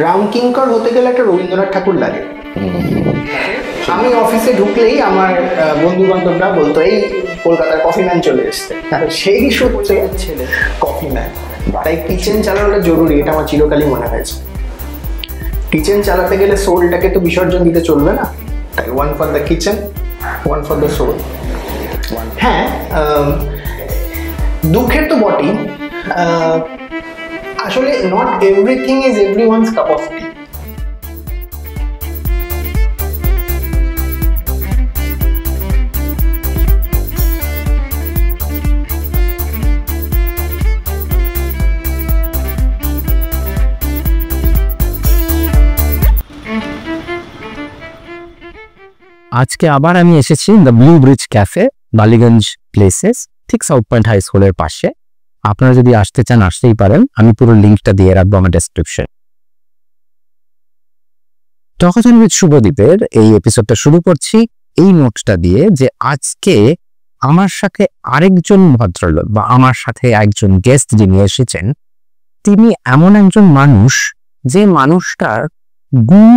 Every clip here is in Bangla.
রামকিঙ্কর হতে গেলে একটা রবীন্দ্রনাথ ঠাকুর লাগে। আমি অফিসে ঢুকলেই আমার বন্ধু বান্ধবরা বলতো এই কলকাতার কফি ম্যান চলে এসছে, সেই সূত্রে ছেলে কফি ম্যান। তাই কিচেন চালানোটা জরুরি, এটা আমার চিরকালই মনে হয়েছে। কিচেন চালাতে গেলে সোলটাকে তো বিসর্জন দিতে চলবে না, তাই one for the kitchen, one for the soul. হ্যাঁ, দুঃখের তো বটেই, আসলে not everything is everyone's cup of tea. আজকে আবার আমি এসেছি the Blue Bridge Cafe, Ballygunge places, ঠিক সাউথ পয়েন্ট হাই স্কুলের পাশে। আপনারা যদি আসতে চান আসতেই পারেন, আমি পুরো লিঙ্কটা দিয়ে রাখবো আমার ডেসক্রিপশন। টকথন উইথ শুভদীপের এই এপিসোডটা শুরু করছি এই নোটটা দিয়ে যে আজকে আমার সাথে আরেকজন ভদ্রলোক বা আমার সাথে একজন গেস্ট যিনি এসেছেন, তিনি এমন একজন মানুষ যে মানুষটার গুণ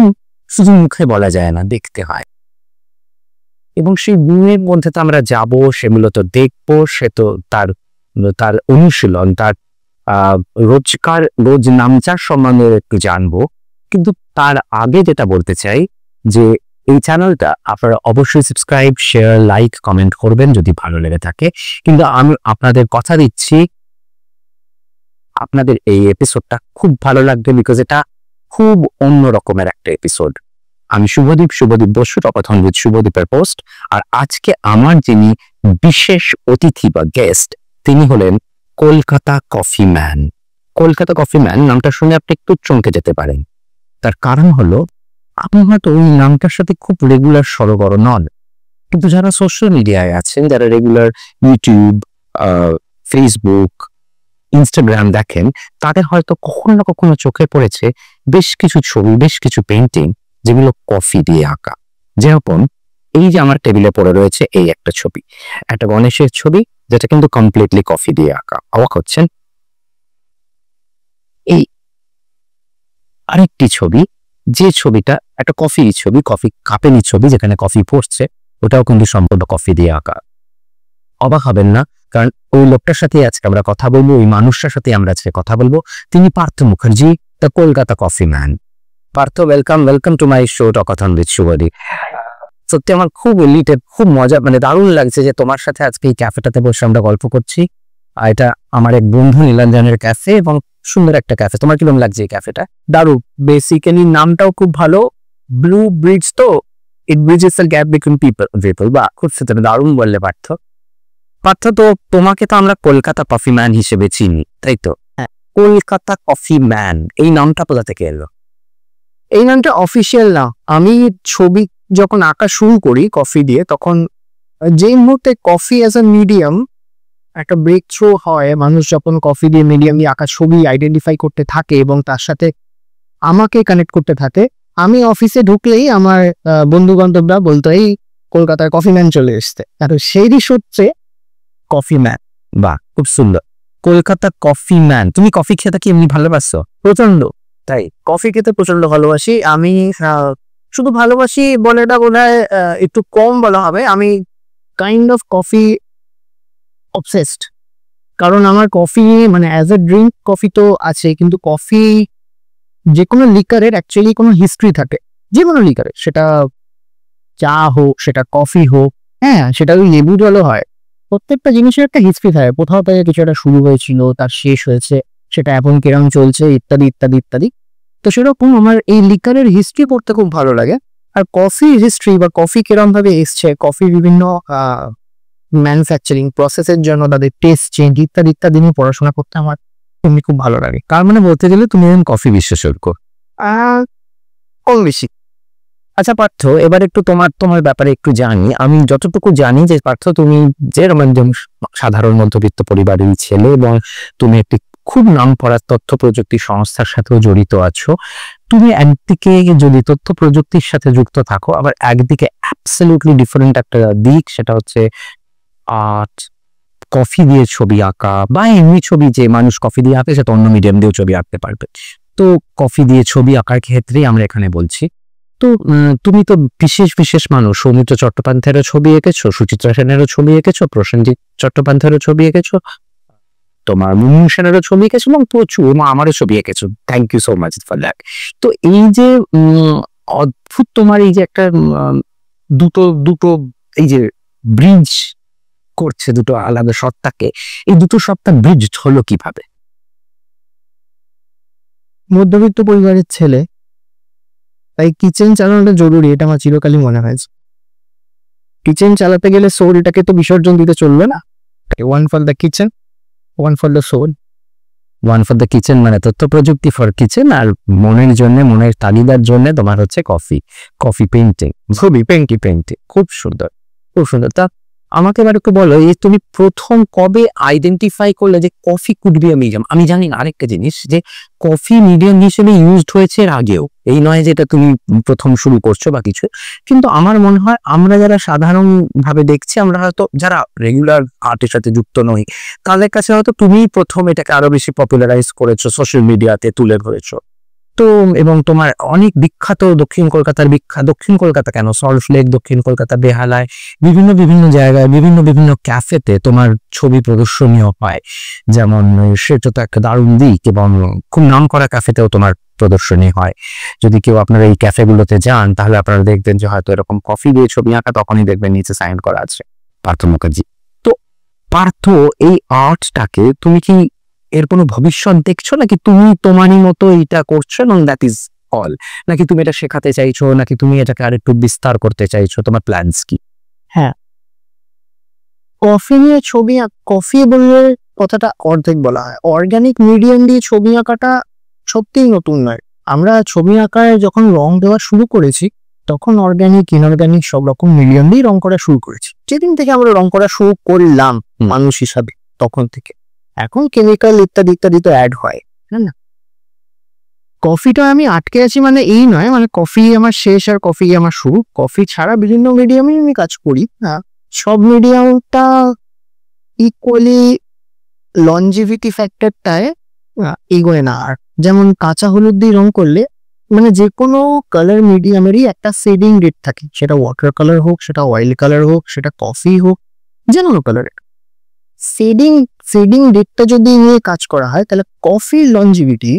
শুধু মুখে বলা যায় না, দেখতে হয়। এবং সেই গুণের মধ্যে তো আমরা যাব, সেগুলো তো দেখবো, সে তো তার অনুশীলন, তার রোজ নামচার সম্বন্ধে একটু জানবো। কিন্তু তার আগে যেটা বলতে চাই যে এই চ্যানেলটা আপনারা অবশ্যই সাবস্ক্রাইব, শেয়ার, লাইক, কমেন্ট করবেন যদি ভালো লেগে থাকে। কিন্তু আমি আপনাদের কথা দিচ্ছি আপনাদের এই এপিসোডটা খুব ভালো লাগবে, বিকজ এটা খুব অন্য রকমের একটা এপিসোড। আমি শুভদীপ বসু, টকথন উইথ শুভদীপের পোস্ট। আর আজকে আমার যিনি বিশেষ অতিথি বা গেস্ট, তিনি হলেন Kolkata coffee man. Kolkata coffee man নামটা শুনে আপনি একটু চমকে যেতে পারেন। তার কারণ হলো আপনি হয়তো ওই নামটার সাথে খুব রেগুলার সরগর নন, কিন্তু যারা সোশ্যাল মিডিয়ায় আছেন, যারা রেগুলার ইউটিউব, ফেসবুক, ইনস্টাগ্রাম দেখেন, তাদের হয়তো কখনো না কখনো চোখে পড়েছে বেশ কিছু ছবি, বেশ কিছু পেন্টিং যেগুলো কফি দিয়ে আঁকা। যেরকম এই যে আমার টেবিলে পড়ে রয়েছে এই একটা ছবি, একটা গণেশের ছবি, যেটা কিন্তু কমপ্লিটলি কফি দিয়ে আঁকা। অবাক হচ্ছেন? এই আরেকটি ছবি, যে ছবিটা একটা কফির ছবি, কফি কাপেরই ছবি, যেখানে কফি পড়ছে, ওটাও কিন্তু সম্পূর্ণ কফি দিয়ে আঁকা। অবাক হবেন না, কারণ ওই লোকটার সাথে আজকে আমরা কথা বলবো, ওই মানুষটার সাথে আমরা আজকে কথা বলবো। তিনি Partha Mukherjee, the Kolkata coffee man. Partha, welcome to my show Talkathon with Subhadeep. সত্যি আমার খুব এলিটেড, খুব মজা, মানে দারুণ লাগছে যে তোমার সাথে আজকে এই ক্যাফেটাতে বসে আমরা গল্প করছি। আর এটা আমার এক বন্ধু নীলাঞ্জনের ক্যাফে, এবং সুন্দর একটা ক্যাফে। তোমার কিরকম লাগছে এই ক্যাফেটা? দারুণ। বেসিক্যালি নামটাও খুব ভালো, ব্লু ব্রিজ, তো it bridges the gap between people. বা খুব দারুণ বললে পার্থ। তো তোমাকে তো আমরা কলকাতা কফি ম্যান হিসেবে চিনি, তাই তো? হ্যাঁ। কলকাতা কফি ম্যান এই নামটা কোথা থেকে এলো? এই নামটা অফিসিয়াল না। আমি ছবি যখন আঁকা শুরু করি কফি দিয়ে, তখন যেই মুহূর্তে কফি অ্যাজ এ মিডিয়াম একটা ব্রেক থ্রু হয়, মানুষ যখন কফি দিয়ে মিডিয়াম দিয়ে আঁকা ছবি আইডেন্টিফাই করতে থাকে এবং তার সাথে আমাকে কানেক্ট করতে থাকে, আমি অফিসে ঢুকলেই আমার বন্ধু বান্ধবরা বলতো এই কলকাতার কফি ম্যান চলে এসছে। আর সেই সূত্রে কফি ম্যান। বাহ, খুব সুন্দর। Kolkata coffee man. তুমি কফি খেতে কি এমনি ভালোবাসো? প্রচন্ড। তাই কফি খেতে প্রচন্ড ভালোবাসি আমি। শুধু ভালোবাসি বলেটা বোধহয় একটু কম বলা হবে, আমি কাইন্ড অফ কফি অবসেসড। কারণ আমার কফি মানে অ্যাজ এ ড্রিঙ্ক কফি তো আছে, কিন্তু কফি যে কোনো লিকারের অ্যাকচুয়ালি কোনো হিস্ট্রি থাকে, যে কোনো লিকারের, সেটা চা হোক, সেটা কফি হোক, হ্যাঁ, সেটা ওই লেবু জলও হয়, প্রত্যেকটা জিনিসের একটা হিস্ট্রি থাকে। কোথাও থেকে কিছু একটা শুরু হয়েছিল, তার শেষ হয়েছে, সেটা এখন কিরম চলছে, ইত্যাদি ইত্যাদি ইত্যাদি। তো সেরকম আমার এই লিকারের হিস্ট্রি পড়তে খুব ভালো লাগে। আর কফি হিস্ট্রি বা কফি কিরম ভাবে এসছে, কফি বিভিন্ন ম্যানুফ্যাকচারিং প্রসেসের জন্য তাদের টেস্ট চেঞ্জ ইত্যাদি ইত্যাদি নিয়ে পড়াশোনা করতে আমার এমনি খুব ভালো লাগে। তার মানে বলতে গেলে তুমি একজন কফি বিশেষজ্ঞ। কম বেশি। আচ্ছা পার্থ, এবার একটু তোমার ব্যাপারে একটু জানি। আমি যতটুকু জানি যে পার্থ, তুমি যেরকম একজন সাধারণ মধ্যবিত্ত পরিবারের ছেলে, এবং তুমি একটি খুব নামকরা তথ্য প্রযুক্তি সংস্থার সাথেও জড়িত আছো। তুমি একদিকে যদি তথ্য প্রযুক্তির সাথে যুক্ত থাকো, আবার একদিকে অ্যাবসলিউটলি ডিফারেন্ট একটা দিক, সেটা হচ্ছে আর্ট, কফি দিয়ে ছবি আঁকা, বা এমনি ছবি যে মানুষ কফি দিয়ে আঁকে সেটা অন্য মিডিয়াম দিয়েও ছবি আঁকতে পারবে। তো কফি দিয়ে ছবি আঁকার ক্ষেত্রেই আমরা এখানে বলছি। তো তুমি তো বিশেষ বিশেষ মানুষ, সৌমিত্র চট্টোপাধ্যায়েরও ছবি এঁকেছো, সুচিত্রা সেনেরও ছবি এঁকেছো, প্রসেনজিৎ চট্টোপাধ্যায়েরও ছবি এঁকেছো, তোমার মুনমুন সেনেরও ছবি এঁকেছো এবং প্রচুর আমারও ছবি এঁকেছো। Thank you so much for that. তো এই যে অদ্ভুত তোমার এই যে একটা দুটো দুটো এই যে ব্রিজ করছে দুটো আলাদা সত্তাকে, এই দুটো সত্তা ব্রিজ হলো কিভাবে? মধ্যবিত্ত পরিবারের ছেলে, তাই কিচেন চালানোটা জরুরি, এটা আমার চিরকালই মনে হয়েছে। কিচেন চালাতে গেলে সোলটাকে তো বিসর্জন দিতে চলবে না। One for the kitchen, one for the soul. One for the kitchen মানে তথ্য প্রযুক্তি ফর কিচেন, আর মনের জন্য, মনের তাগিদার জন্য তোমার হচ্ছে কফি পেইন্টিং, ছবি পেইন্টিং। খুব সুন্দর, খুব সুন্দর। তা আমাকে এবার একটু বলো, এই তুমি প্রথম কবে আইডেন্টিফাই করলে যে coffee could be a medium? আমি জানি না আরেকটা জিনিস, যে কফি মিডিয়াম হিসেবে ইউজড হয়েছে এর আগেও, এই নয় যে এটা তুমি প্রথম শুরু করছো বা কিছু, কিন্তু আমার মনে হয় আমরা যারা সাধারণ ভাবে দেখছি, আমরা হয়তো যারা রেগুলার আর্টের সাথে যুক্ত নই, তাদের কাছে হয়তো তুমি প্রথম এটাকে আরো বেশি পপুলারাইজ করেছো, সোশ্যাল মিডিয়াতে তুলে ধরেছো। তো এবং তোমার অনেক বিখ্যাত দক্ষিণ কলকাতা কেন, সল্টলেক, দক্ষিণ কলকাতা, বেহালায়, বিভিন্ন জায়গায় বিভিন্ন ক্যাফেতে তোমার ছবি প্রদর্শনীয় হয়। যেমন সেটা তো একটা দারুণ দিক, এবং খুব নাম করা ক্যাফেতেও তোমার প্রদর্শনী হয়। যদি কেউ আপনারা এই ক্যাফেগুলোতে যান, তাহলে আপনারা দেখবেন যে হয়তো এরকম কফি দিয়ে ছবি আঁকা, তখনই দেখবেন নিচে সাইন করা আছে পার্থ মুখার্জি। তো পার্থ, এই আর্টটাকে তুমি কি এর কোনো ভবিষ্যৎ দেখছো, নাকি তুমি তোমারই মতো এটা করছো এবং দ্যাট ইজ অল, নাকি তুমি এটা শেখাতে চাইছো, নাকি তুমি এটাকে আরেকটু বিস্তার করতে চাইছো? তোমার প্ল্যানস কি? হ্যাঁ, কফি নিয়ে ছবি কফি বললে কথাটা অর্ধেক বলা হয়। অর্গানিক মিডিয়াম দিয়ে ছবি আঁকাটা সত্যিই নতুন নয়। আমরা ছবি আঁকায় যখন রং দেওয়া শুরু করেছি, তখন অর্গানিক, ইনঅর্গানিক সব রকম মিডিয়াম দিয়ে রং করা শুরু করেছি। যেদিন থেকে আমরা রং করা শুরু করলাম মানুষ হিসাবে, তখন থেকে। এখন কেমিক্যাল ইত্যাদি ইত্যাদি তো অ্যাড হয়, হ্যাঁ না? কফিটা আমি আটকে আছি মানে এই নয়, মানে কফি আমার শেষ আর কফি আমার শুরু। কফি ছাড়া বিভিন্ন মিডিয়ামে আমি কাজ করি। হ্যাঁ, সব মিডিয়ামটা ইকুয়ালি লনজিভিটি ফ্যাক্টরটায় এগোয় না। আর যেমন কাঁচা হলুদ দিয়ে রং করলে, মানে যে কোনো কালার মিডিয়ামেরই একটা শেডিং রেট থাকে, সেটা ওয়াটার কালার হোক, সেটা অয়েল কালার হোক, সেটা কফি হোক, যে কোনো কালারের শেডিং রেটটা যদি নিয়ে কাজ করা হয়, তাহলে কফির লনজিভিটি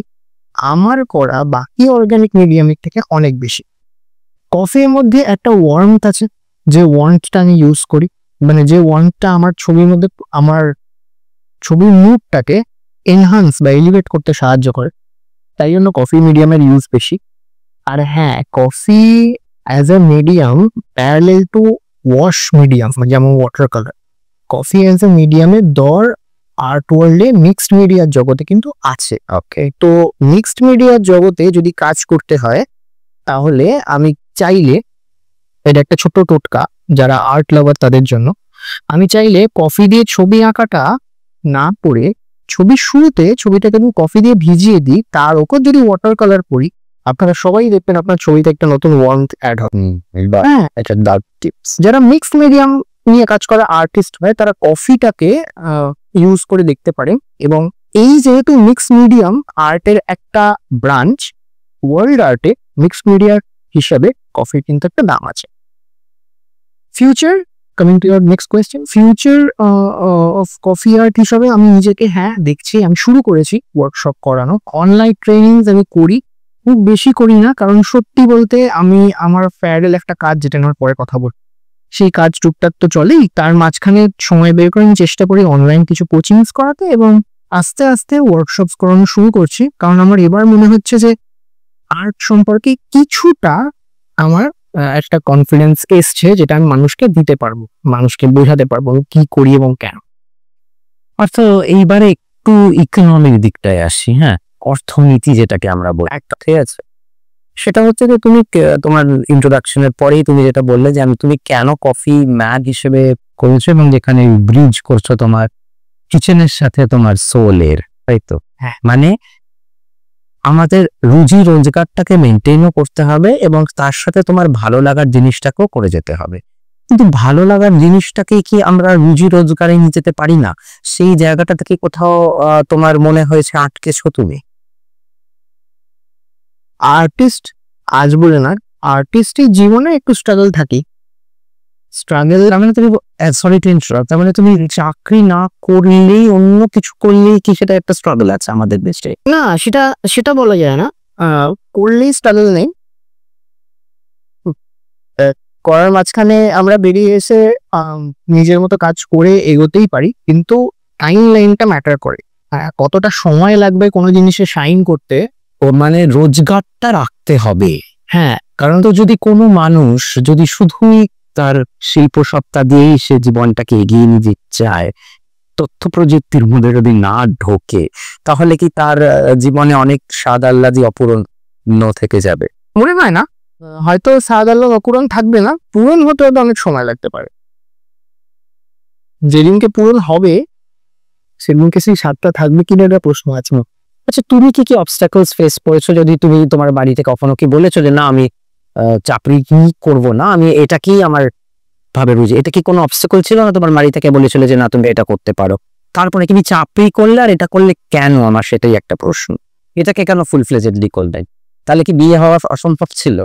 আমার করা বাকি অর্গানিক মিডিয়ামের থেকে অনেক বেশি। কফির মধ্যে একটা ওয়ার্মথ আছে, যে ওয়ার্মথটা আমি ইউজ করি, মানে যে ওয়ার্মথটা আমার ছবির মধ্যে আমার ছবির মুডটাকে এনহান্স বা এলিভেট করতে সাহায্য করে, তাই জন্য কফি মিডিয়ামের ইউজ বেশি। আর হ্যাঁ, coffee as a medium parallel to wash medium, যেমন water colour, coffee as a মিডিয়ামের দর আর্ট ওয়ার্ল্ডে মিক্সড মিডিয়ার জগতে কিন্তু আছে। ওকে, তো মিক্সড মিডিয়ার জগতে যদি কাজ করতে হয়, তাহলে আমি চাইলে, এটা একটা ছোট্ট টোটকা যারা আর্ট লাভার তাদের জন্য, আমি চাইলে কফি দিয়ে ছবি আঁকাটা না করে ছবির শুরুতে ছবিটাকে আমি কফি দিয়ে ভিজিয়ে দিই, তার ওপর যদি ওয়াটার কালার করি, আপনারা সবাই দেখবেন আপনার ছবিতে একটা নতুন ওয়ার্মথ অ্যাড হবে। হ্যাঁ, এটা দারুণ টিপস। যারা মিক্সড মিডিয়াম নিয়ে কাজ করা আর্টিস্ট হয়, তারা কফিটাকে ইউজ করে দেখতে পারে। এবং এই যেহেতু মিক্সড মিডিয়াম আর্টের একটা ব্রাঞ্চ, ওয়ার্ল্ড আর্টে মিক্সড মিডিয়ার হিসাবে কফির কিন্তু একটা দাম আছে। Future, coming to your next question, future of coffee art হিসাবে আমি নিজেকে, হ্যাঁ দেখছি, আমি শুরু করেছি ওয়ার্কশপ করানো, অনলাইন ট্রেনিং আমি করি, খুব বেশি করি না, কারণ সত্যি বলতে আমি আমার প্যারালেল একটা কাজ, যেটা আমার পরে কথা বল, সেই কাজ টুকটাক তো চলেই, তার মাঝখানে সময় বের করে আমি চেষ্টা করি অনলাইন কিছু কোচিংস করাতে, এবং আস্তে আস্তে ওয়ার্কশপস করানো শুরু করছি। কারণ আমার এবার মনে হচ্ছে যে আর্ট সম্পর্কে কিছুটা আমার একটা কনফিডেন্স এসছে, যেটা আমি মানুষকে দিতে পারবো, মানুষকে বোঝাতে পারবো কি করি এবং কেন। অর্থাৎ এইবারে একটু ইকোনমিক দিকটায় আসি। হ্যাঁ, অর্থনীতি যেটাকে আমরা বলি, একটা ঠিক আছে, সেটা হচ্ছে যে তুমি তোমার ইন্ট্রোডাকশনের পরেই তুমি যেটা বললে যে তুমি কেন কফি ম্যাগ হিসেবে করেছো, এবং যেখানে ব্রিজ করছো তোমার কিচেনের সাথে তোমার সোলের, তাই তো? হ্যাঁ, মানে আমাদের রুজি রোজগারটাকে মেনটেনও করতে হবে, এবং তার সাথে তোমার ভালো লাগার জিনিসটাকেও করে যেতে হবে। কিন্তু ভালো লাগার জিনিসটাকে কি আমরা রুজি রোজগারে নিয়ে যেতে পারি না? সেই জায়গাটা থেকে কোথাও তোমার মনে হয়েছে আটকেছো তুমি? আর্টিস্ট আজ বলে না, আর্টিস্টের জীবনে একটু স্ট্রাগল থাকি। স্ট্রাগল মানে তুমি, সরি টু ইন্টারাপ্ট, তার মানে তুমি চাকরি না করলেই অন্য কিছু করলেই কি সেটা একটা স্ট্রাগল আছে আমাদের দেশে? না, সেটা সেটা বলা যায় না। করলেই স্ট্রাগল নেই। করার মাঝখানে আমরা বেরিয়ে এসে নিজের মতো কাজ করে এগোতেই পারি, কিন্তু টাইম লাইনটা ম্যাটার করে। কতটা সময় লাগবে কোনো জিনিসে শাইন করতে। ও মানে রোজগারটা রাখতে হবে। হ্যাঁ, কারণ তো যদি কোনো মানুষ যদি শুধুই তার শিল্প সত্তা দিয়েই সে জীবনটাকে এগিয়ে নিয়ে চায়, তথ্য প্রযুক্তির মধ্যে যদি না ঢোকে, তাহলে কি তার জীবনে অনেক স্বাদ আহ্লাদি অপূর্ণ থেকে যাবে? মনে হয় না। হয়তো স্বাদ আল্লাহ অপূরণ থাকবে না, পূরণ হতে হতে অনেক সময় লাগতে পারে। যেদিনকে পূরণ হবে সেদিনকে সেই স্বাদটা থাকবে কিনা একটা প্রশ্ন আছে। আচ্ছা, তুমি কি কি অবস্টাকলস ফেস করেছো? যদি তুমি তোমার বাড়িতে কখনো কি বলেছো যে না আমি চাকরি কি করব না, আমি এটাকেই আমার ভাবে বুঝি, এটা কি কোনো অবস্টাকল ছিল না? তোমার বাড়ি থেকে বলেছিল যে না তুমি এটা করতে পারো, তারপরে তুমি চাকরি করলে, আর এটা করলে কেন? আমার সেটাই একটা প্রশ্ন। এটাকে কেন ফুল ফ্লেজেডলি করলে? তাহলে কি বিয়ে হওয়া অসম্ভব ছিল?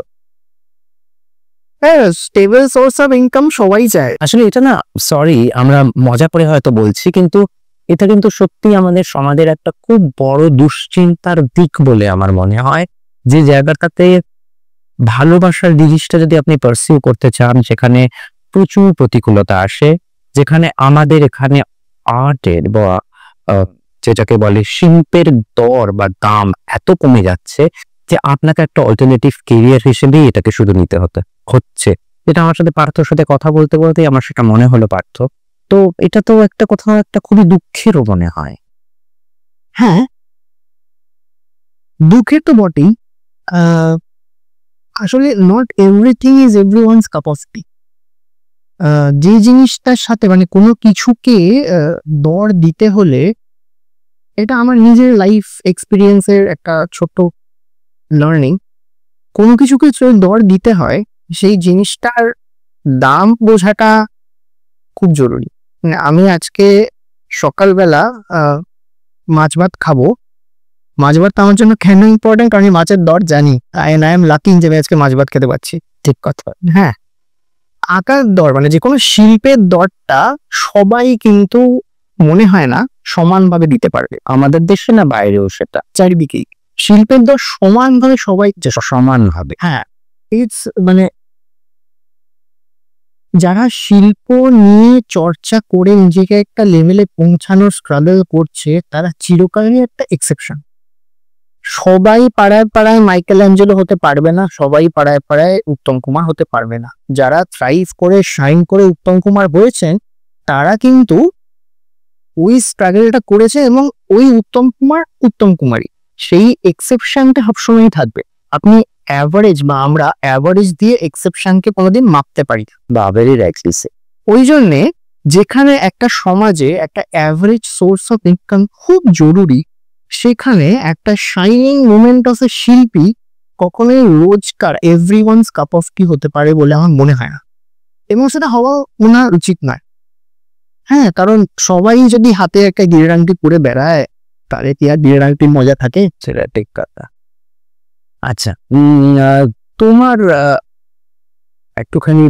হ্যাঁ, স্টেবল সোর্স অফ ইনকাম সবাই চায়। আসলে এটা না, সরি আমরা মজা করে হয়তো বলছি, কিন্তু এটা কিন্তু সত্যি আমাদের সমাজের একটা খুব বড় দুশ্চিন্তার দিক বলে আমার মনে হয়। যে জায়গাটাতে ভালোবাসার জিনিসটা যদি আপনি পারসিউ করতে চান, সেখানে প্রচুর প্রতিকূলতা আসে, যেখানে আমাদের এখানে আর্টের বা যেটাকে বলে শিল্পের দর বা দাম এত কমে যাচ্ছে যে আপনাকে একটা অল্টারনেটিভ কেরিয়ার হিসেবেই এটাকে শুধু নিতে হচ্ছে। যেটা আমার সাথে পার্থর সাথে কথা বলতে বলতেই আমার সেটা মনে হলো। পার্থ, তো এটা তো একটা কোথাও একটা খুবই দুঃখেরও মনে হয়। হ্যাঁ, দুঃখের তো বটেই। আসলে not everything is everyone's cup of tea. যে জিনিসটার সাথে মানে কোনো কিছুকে দর দিতে হলে, এটা আমার নিজের লাইফ এক্সপিরিয়েন্সের একটা ছোট্ট লার্নিং। কোনো কিছুকে যদি দর দিতে হয়, সেই জিনিসটার দাম বোঝাটা খুব জরুরি। মানে আমি আজকে সকালবেলা মাছ ভাত খাবো, মাছ ভাত আমার জন্য কেন ইম্পর্টেন্ট? কারণ আমি মাছের দর জানি, আই এম লাকি যে আমি আজকে মাছ ভাত খেতে পারছি। ঠিক কথা। হ্যাঁ, আঁকার দর মানে যে কোনো শিল্পের দরটা সবাই কিন্তু মনে হয় না সমানভাবে দিতে পারবে। আমাদের দেশে না বাইরেও সেটা চারিদিকেই শিল্পের দর সমানভাবে সবাই, যে সমানভাবে। হ্যাঁ, ইটস মানে যারা শিল্প নিয়ে চর্চা করে নিজেকে একটা লেভেলে পৌঁছানোর স্ট্রাগল করছে, তারা চিরকালই একটা এক্সেপশন। সবাই পাড়ায় পাড়ায় মাইকেল অ্যাঞ্জেলো হতে পারবে না, সবাই পাড়ায় পাড়ায় উত্তম কুমার হতে পারবে না। যারা থ্রাইভ করে শাইন করে উত্তম কুমার হয়েছেন, তারা কিন্তু ওই স্ট্রাগলটা করেছে, এবং ওই উত্তম কুমার উত্তম কুমারই। সেই এক্সেপশনটা সবসময়ই থাকবে। আপনি অ্যাভারেজ বা আমরা অ্যাভারেজ দিয়ে এক্সেপশনকে কোনোদিন মাপতে পারি না। বা ভেরি রাইটলি সে। ওই জন্যে যেখানে একটা সমাজে একটা অ্যাভারেজ সোর্স অফ ইনকাম খুব জরুরি, সেখানে একটা শাইনিং মোমেন্ট অফ এ শিল্পী কখনোই রোজকার এভরিওয়ানস কাপ অফ টি হতে পারে বলে আমার মনে হয় না, এবং সেটা হওয়া ওনার উচিত নয়। হ্যাঁ, কারণ সবাই যদি হাতে একটা গিরের আংটি পরে বেড়ায়, তাহলে কি আর গিরের আংটির মজা থাকে? সেটা ঠিক কথা। আচ্ছা, তোমার একটুখানি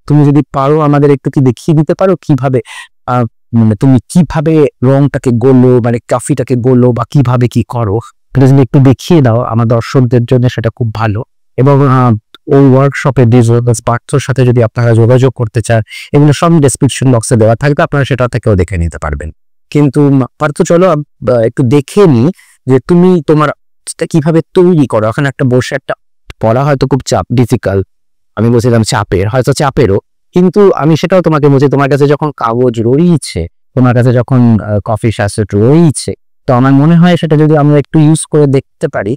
তুমি যদি পারো আমাদের একটু কি দেখিয়ে দিতে পারো কিভাবে মানে তুমি কিভাবে রংটাকে গোলো, মানে কফিটাকে গোলো, বা কিভাবে কি করো, এটা যদি একটু দেখিয়ে দাও আমার দর্শকদের জন্য, সেটা খুব ভালো। এবং ওই ওয়ার্কশপে পার্থর সাথে যদি আপনারা যোগাযোগ করতে চান, এগুলো সব ডেসক্রিপশন বক্সে দেওয়া থাকবে, আপনারা সেটা থেকেও দেখে নিতে পারবেন। কিন্তু পার্থ, চলো একটু দেখে নি যে তুমি তোমার কিভাবে তৈরি করো। এখন একটা বসে একটা পড়া হয়তো খুব ডিফিকাল্ট, আমি বলছিলাম চাপের, হয়তো চাপেরও, কিন্তু আমি সেটাও তোমাকে বলছি, তোমার কাছে যখন কাগজ রয়েছে, তোমার কাছে যখন কফি স্যাশেট রয়েছে, তো আমার মনে হয় সেটা যদি আমরা একটু ইউজ করে দেখতে পারি,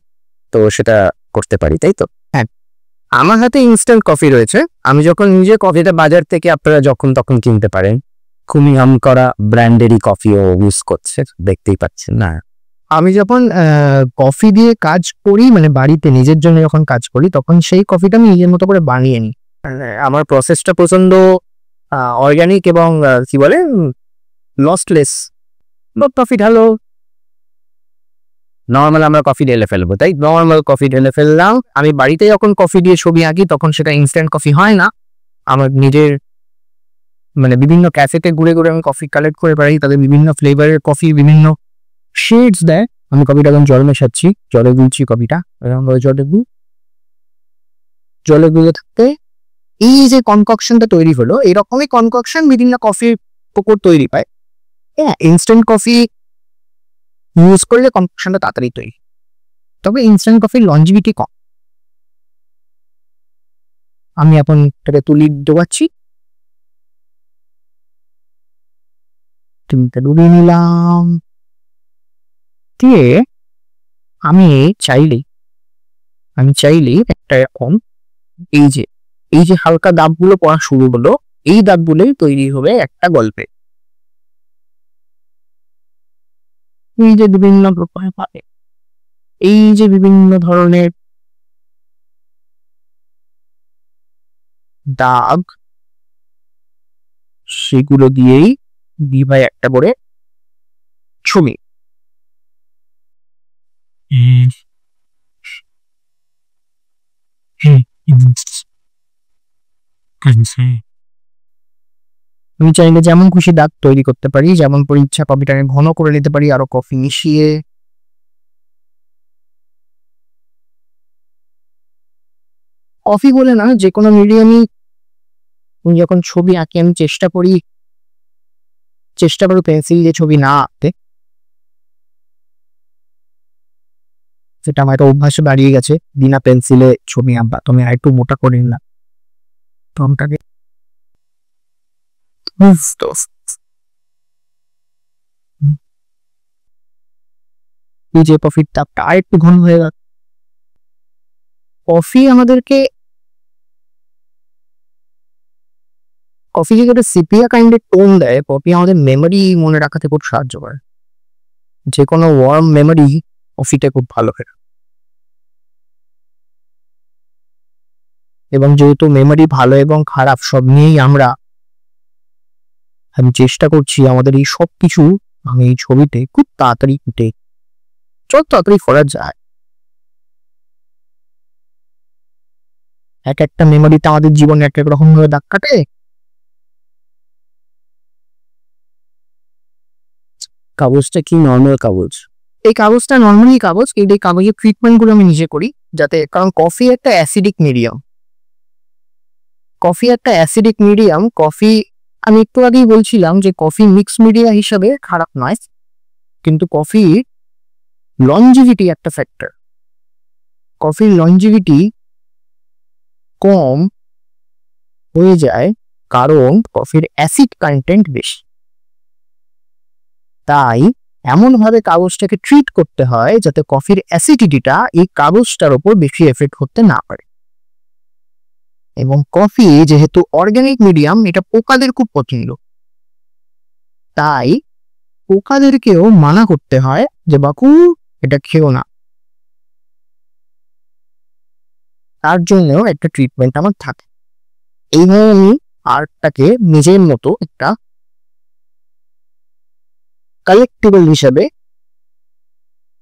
তো সেটা করতে পারি, তাই তো? হ্যাঁ, আমার হাতে ইনস্ট্যান্ট কফি রয়েছে। আমি যখন নিজে কফিটা বাজার থেকে আপনারা যখন তখন কিনতে পারেন, খুবই নাম করা ব্র্যান্ডেরই কফিও ইউজ করছে, দেখতেই পাচ্ছেন না? আমি যখন কফি দিয়ে কাজ করি, মানে বাড়িতে নিজের জন্য যখন কাজ করি, তখন সেই কফিটা আমি নিজের মতো করে বানিয়ে নিই। আমার প্রসেসটা প্রচন্ড অর্গানিক এবং কি বলে লসলেস। কফি ঢালো, নর্মাল আমরা কফি ঢেলে ফেলবো, তাই নর্মাল কফি ঢেলে ফেললাম। আমি বাড়িতে যখন কফি দিয়ে ছবি আঁকি তখন সেটা ইনস্ট্যান্ট কফি হয় না, আমার নিজের মানে বিভিন্ন ক্যাফেতে ঘুরে ঘুরে আমি কফি কালেক্ট করে পারি, তাদের বিভিন্ন ফ্লেভারের কফি বিভিন্ন শেডস দেয়। আমি কফিটা এখন জল মেশাচ্ছি, জলে গুলছি কফিটা, জলে গুলে থাকতে এই যে কনককশনটা তৈরি হলো, এরকমই কনককশন বিভিন্ন কফির পুকুর তৈরি পায়। হ্যাঁ, ইনস্ট্যান্ট কফি ইউজ করলে কনককশনটা তাড়াতাড়ি তৈরি, তবে ইনস্ট্যান্ট কফির লঞ্জিভিটি কম। আমি এখন এটাকে তুলি ডোবাচ্ছি, তুলিটা ডুবিয়ে নিলাম দিয়ে আমি চাইলেই একটা এরকম এই যে হালকা দাগগুলো পড়া শুরু হলো, এই দাগগুলোই তৈরি হবে একটা গল্পে। এই যে বিভিন্ন প্রকার পাবে, এই যে বিভিন্ন ধরনের দাগ, সেগুলো দিয়েই দিবাই একটা করে ছবি। আমি চাইলে যেমন খুশি দাগ তৈরি করতে পারি, যেমন পরি ইচ্ছা কফিটাকে ঘন করে নিতে পারি আরো কফি মিশিয়ে। কফি বলে না, যে কোনো মিডিয়ামই যখন ছবি আঁকি আমি চেষ্টা করি পেন্সিল দিয়ে ছবি না আঁকতে, সেটা আমার একটা অভ্যাসে দাঁড়িয়ে গেছে বিনা পেন্সিলে ছবি আঁকা। তো আমি আরেকটু মোটা করে নিলাম টমটাকে, এই যে কফির তাপটা আরেকটু ঘন হয়ে গেল। কফি যদি একটা সিপিয়া কাইন্ডের টোন দেয়, কফি আমাদের মেমোরি মনে রাখাতে খুব সাহায্য করে। যে কোনো ওয়ার্ম মেমোরি কফিটা খুব ভালো হয়। এবং যেহেতু মেমোরি ভালো এবং খারাপ সব নিয়েই আমি চেষ্টা করছি আমাদের এই সব কিছু আমি এই ছবিতে খুব তাড়াতাড়ি ফুটে যত তাড়াতাড়ি করা যায়। এক একটা মেমোরিতে আমাদের জীবনে এক এক রকম ভাবে দাগ কাটে। কাগজটা কি নর্মাল কাগজ? এই কাগজটা নর্মালি কাগজ, কিন্তু এই কাগজের ট্রিটমেন্ট গুলো আমি নিজে করি, যাতে, কারণ কফি একটা অ্যাসিডিক মিডিয়াম। কফি আমি একটু আগেই বলছিলাম যে কফি মিক্স মিডিয়া হিসাবে খারাপ নয়, কিন্তু কফির লঞ্জিভিটি একটা ফ্যাক্টর। কফির লঞ্জিভিটি কম হয়ে যায় কারণ কফির অ্যাসিড কন্টেন্ট বেশি। তাই এমন ভাবে কাগজটাকে ট্রিট করতে হয় যাতে কফির অ্যাসিডিটিটা এই কাগজটার উপর বেশি এফেক্ট করতে না পারে। এবং কফি যেহেতু অর্গানিক মিডিয়াম, এটা পোকাদের খুব পছন্দ, তাই পোকাদেরকেও মানা করতে হয় যে বাকু এটা খেও না। তার জন্যও একটা ট্রিটমেন্ট আমার থাকে। এইভাবে আমি আর্টটাকে নিজের মতো একটা কালেক্টিবল হিসাবে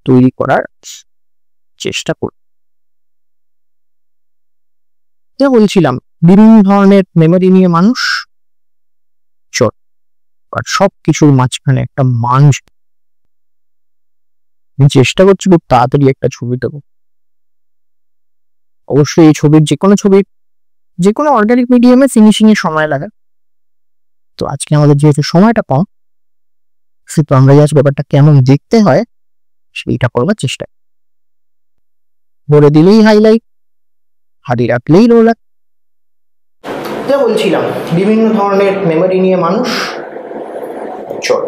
তৈরি করার চেষ্টা করি। যা বলছিলাম, বিভিন্ন ধরনের মেমোরি নিয়ে মানুষ, আর সবকিছুর মাঝখানে একটা মানুষ। আমি চেষ্টা করছি খুব তাড়াতাড়ি একটা ছবি দেবো। অবশ্যই এই ছবির যে কোনো অর্গানিক মিডিয়ামে ফিনিশিং এর সময় লাগে, তো আজকে আমাদের যেহেতু সময়টা কম, সেহেতু আমরা আজ ব্যাপারটা কেমন দেখতে হয় সেইটা করবার চেষ্টা। ভরে দিলেই হাইলাইট, হারিয়ে রাখলেই রোলার। যা বলছিলাম, বিভিন্ন ধরনের মেমোরি নিয়ে মানুষ, চল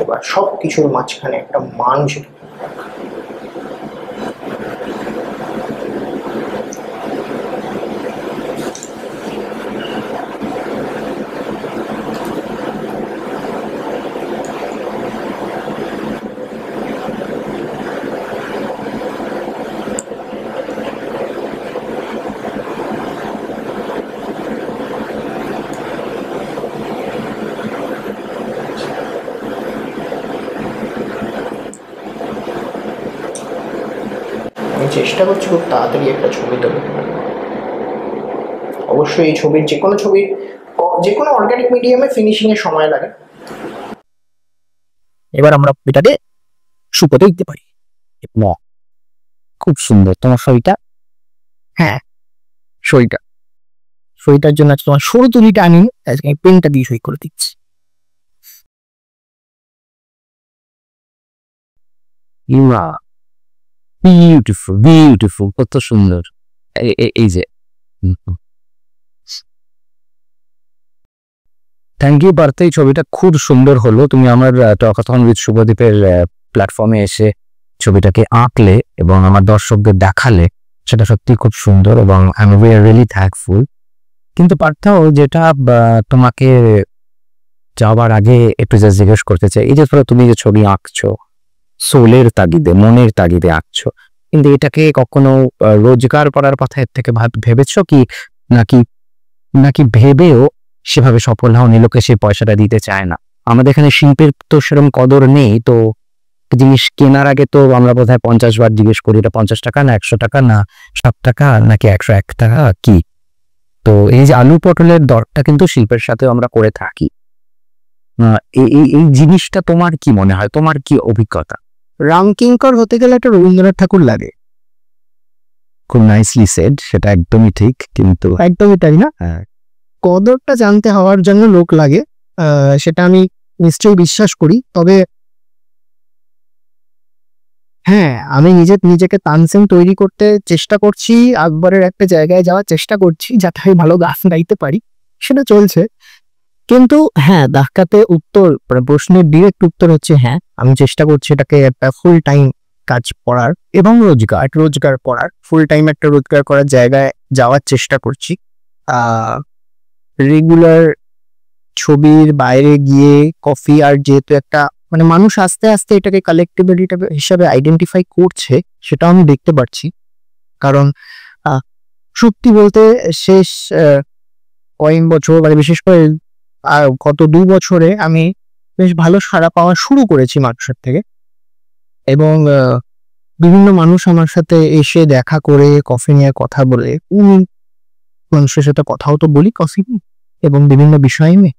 এবার সব কিছুর মাঝখানে একটা মানুষ। চেষ্টা করছি খুব তাড়াতাড়ি একটা ছবি তোলার। অবশ্যই এই ছবির যে কোনো অর্গানিক মিডিয়ামে ফিনিশিংয়ের সময় লাগে। এবার আমরা এটাকে শুকোতে দিতে পারি। খুব সুন্দর তোমার ছবিটা। হ্যাঁ, সইটার জন্য তোমার সরু তুলিটা আনি, আজকে আমি পেনটা দিয়ে সই করে দিচ্ছি। বিউটিফুল, কত সুন্দর। এই যে থ্যাংক ইউ পার্থ, এই ছবিটা খুব সুন্দর হলো। তুমি আমার টকাথন উইথ শুভদীপের প্ল্যাটফর্মে এসে ছবিটাকে আঁকলে এবং আমার দর্শকদের দেখালে, সেটা সত্যি খুব সুন্দর এবং আই এম রিয়েলি থ্যাঙ্কফুল। কিন্তু পার্থ, যেটা তোমাকে যাওয়ার আগে একটু যা জিজ্ঞেস করতে চাই, এই যে ধরো তুমি যে ছবি আঁকছো সোলের তাগিদে, মনের তাগিদে আঁকছো, কিন্তু এটাকে কখনো রোজগার করার কথা এর থেকে ভেবেছো কি, নাকি ভেবেও সেভাবে সফল হওনি, লোকে সেই পয়সাটা দিতে চায় না? আমাদের এখানে শিল্পের তো সেরকম কদর নেই, তো জিনিস কেনার আগে তো আমরা বোধহয় 50 বার জিজ্ঞেস করি, এটা 50 টাকা না 100 টাকা না 7 টাকা নাকি 101 টাকা কি। তো এই যে আলু পটলের দরটা কিন্তু শিল্পের সাথে আমরা করে থাকি। এই জিনিসটা তোমার কি মনে হয়, তোমার কি অভিজ্ঞতা? রামকিঙ্কর হতে গেলে একটা রবীন্দ্রনাথ ঠাকুর লাগে। খুব নাইসলি সেড, সেটা একদমই ঠিক, কিন্তু একদমই তাই না? হ্যাঁ, কদরটা জানতে হওয়ার জন্য লোক লাগে, সেটা আমি নিশ্চয়ই বিশ্বাস করি। তবে হ্যাঁ, আমি নিজেকে তানসেন তৈরি করতে চেষ্টা করছি, আকবরের একটা জায়গায় যাওয়ার চেষ্টা করছি যাতে আমি ভালো গান গাইতে পারি, সেটা চলছে। কিন্তু হ্যাঁ, ধাক্কাতে উত্তর, প্রশ্নের ডিরেক্ট উত্তর হচ্ছে হ্যাঁ, আমি চেষ্টা করছি এটাকে একটা ফুল টাইম কাজ করার এবং রোজগার করার, ফুল টাইম একটা রোজগার করার জায়গায় যাওয়ার চেষ্টা করছি। রেগুলার ছবির বাইরে গিয়ে কফি আর যেহেতু একটা মানুষ আস্তে আস্তে এটাকে কালেক্টিবিলিটি হিসাবে আইডেন্টিফাই করছে, সেটাও আমি দেখতে পাচ্ছি। কারণ সত্যি বলতে শেষ কয়েক বছর, বিশেষ করে গত 2 বছরে আমি বেশ ভালো সাড়া পাওয়া শুরু করেছি মানুষের থেকে, এবং বিভিন্ন মানুষ আমার সাথে এসে দেখা করে কফি নিয়ে কথা বলে, মানুষের সাথে কথাও তো বলি কফি এবং বিভিন্ন বিষয় নিয়ে।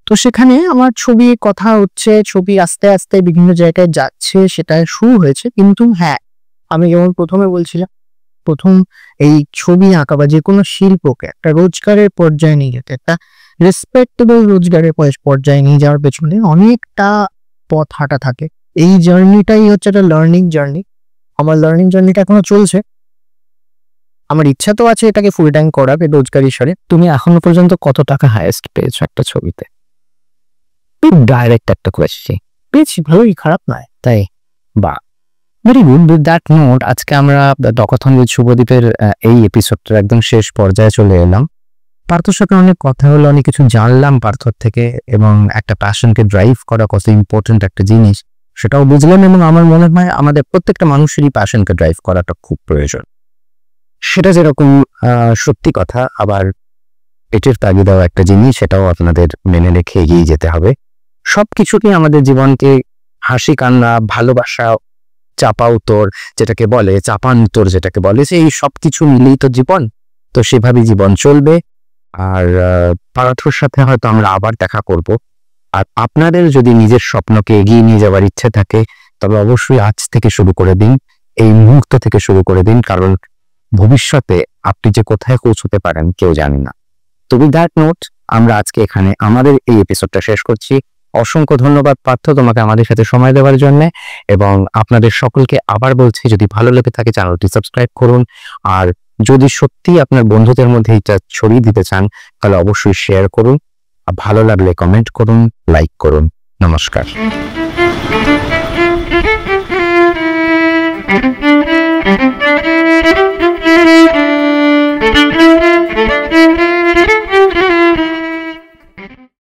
তো সেখানে আমার ছবি কথা হচ্ছে, ছবি আস্তে আস্তে বিভিন্ন জায়গায় যাচ্ছে, সেটা শুরু হয়েছে। কিন্তু হ্যাঁ, আমি যেমন প্রথমে বলছিলাম, প্রথম এই ছবি আঁকা বা যে কোনো শিল্পকে একটা রোজগারের পর্যায়ে নিয়ে যেতে, একটা রেসপেক্টেবল রোজগারের পর্যায়ে নিয়ে যাওয়ার পেছনে অনেকটা পথ হাঁটা থাকে। এই জার্নিটাই হচ্ছে একটা লার্নিং জার্নি। আমার লার্নিং জার্নিটা এখনো চলছে। আমার ইচ্ছা তো আছে এটাকে ফুল টাইম করার, রোজগার হিসাবে। তুমি এখনো পর্যন্ত কত টাকা হাইয়েস্ট পেয়েছো একটা ছবিতে? ডাইরেক্ট একটা কোয়েশ্চেন। পেয়েছি, ভালোই, খারাপ নয়। তাই? বা very good. With that note, আজকে আমরা টকাথন উইথ শুভদীপের এই এপিসোডটার একদম শেষ পর্যায়ে চলে এলাম। পার্থর সাথে অনেক কথা হলো, অনেক কিছু জানলাম পার্থর থেকে, এবং একটা প্যাশনকে ড্রাইভ করা কত ইম্পর্টেন্ট একটা জিনিস সেটাও বুঝলাম। এবং আমার মনে হয় আমাদের প্রত্যেকটা মানুষেরই প্যাশনকে ড্রাইভ করাটা খুব প্রয়োজন। সেটা যেরকম সত্যি কথা, আবার পেটের তাগিদাও একটা জিনিস, সেটাও আপনাদের মেনে রেখে এগিয়ে যেতে হবে। সবকিছুকে আমাদের জীবনকে হাসি কান্না, ভালোবাসা, চাপা উত্তর যেটাকে বলে, চাপান উত্তর যেটাকে বলে, সেই সবকিছু মিলেই তো জীবন। তো সেভাবেই জীবন চলবে। আর পার্থর সাথে হয়তো আমরা আবার দেখা করব। আর আপনাদের যদি নিজের স্বপ্নকে এগিয়ে নিয়ে যাওয়ার ইচ্ছে থাকে, তবে অবশ্যই আজ থেকে শুরু করে দিন, এই মুহূর্ত থেকে শুরু করে দিন, কারণ ভবিষ্যতে আপনি যে কোথায় পৌঁছতে পারেন কেউ জানে না। তো উইথ দ্যাট নোট, আমরা আজকে এখানে আমাদের এই এপিসোডটা শেষ করছি। অসংখ্য ধন্যবাদ পার্থ তোমাকে আমাদের সাথে সময় দেওয়ার জন্য, এবং আপনাদের সকলকে আবার বলছি, যদি ভালো লেগে থাকে চ্যানেলটি সাবস্ক্রাইব করুন। আর যদি সত্যি আপনার বন্ধুদের মধ্যে এটা ছড়িয়ে দিতে চান, তাহলে অবশ্যই শেয়ার করুন। আর ভালো লাগলে কমেন্ট করুন, লাইক করুন। নমস্কার।